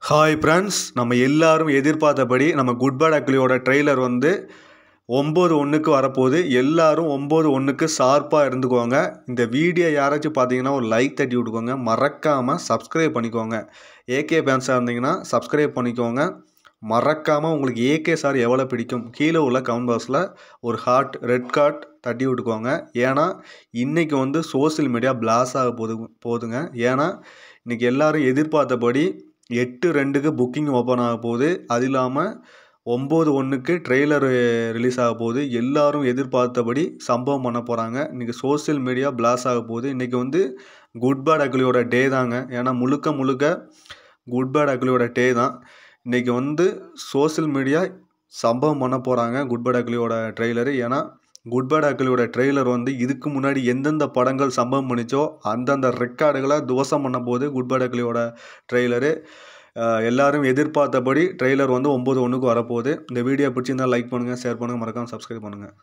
Hi friends, நம்ம எல்லாரும் எதிர்பார்த்தபடி நம்ம குட் பேட் அக்லியோட ட்ரெய்லர் வந்து 9/1க்கு வரப்போகுது. எல்லாரும் 9/1க்கு ஷார்ப்பாக இருந்துக்கோங்க. இந்த வீடியோ யாராச்சும் பார்த்தீங்கன்னா ஒரு லைக் தட்டி விட்டுக்கோங்க. மறக்காமல் சப்ஸ்கிரைப் பண்ணிக்கோங்க. ஏகே ஃபேன்ஸாக இருந்தீங்கன்னா சப்ஸ்கிரைப் பண்ணிக்கோங்க. மறக்காமல் உங்களுக்கு ஏகே சார் எவ்வளோ பிடிக்கும் கீழே உள்ள கமெண்ட் பாக்ஸில் ஒரு ரெட் ஹார்ட் தட்டி விட்டுக்கோங்க. ஏன்னா இன்றைக்கி வந்து சோசியல் மீடியா பிளாஸ் ஆக போகுதுங்க. ஏன்னா இன்றைக்கி எல்லாரும் எதிர்பார்த்தபடி 8/2க்கு புக்கிங் ஓப்பன் ஆக போகுது. அது இல்லாமல் 9/1க்கு ட்ரெய்லர் ரிலீஸ் ஆக போகுது. எல்லாரும் எதிர்பார்த்தபடி சம்பவம் பண்ண போகிறாங்க. இன்றைக்கி சோசியல் மீடியா பிளாஸ் ஆக போகுது. இன்றைக்கி வந்து குட் பேட் அக்லியோட டே தாங்க. ஏன்னா முழுக்க குட் பேட் அக்லியோட டே தான். இன்றைக்கி வந்து சோசியல் மீடியா சம்பவம் பண்ண போகிறாங்க குட் பேட் அக்லியோட ட்ரெய்லரு. ஏன்னா குட் பேட் அக்லியோட ட்ரெய்லர் வந்து இதுக்கு முன்னாடி எந்தெந்த படங்கள் சம்பவம் பண்ணிச்சோ அந்தந்த ரெக்கார்டுகளை துவசம் பண்ண போது குட் பேட் அக்லியோட ட்ரெய்லரு. எல்லாரும் எதிர்பார்த்தபடி ட்ரெய்லர் வந்து 9/1க்கு வரப்போகுது. இந்த வீடியோ பிடிச்சிருந்தால் லைக் பண்ணுங்கள், ஷேர் பண்ணுங்கள், மறக்காமல் சப்ஸ்கிரைப் பண்ணுங்கள்.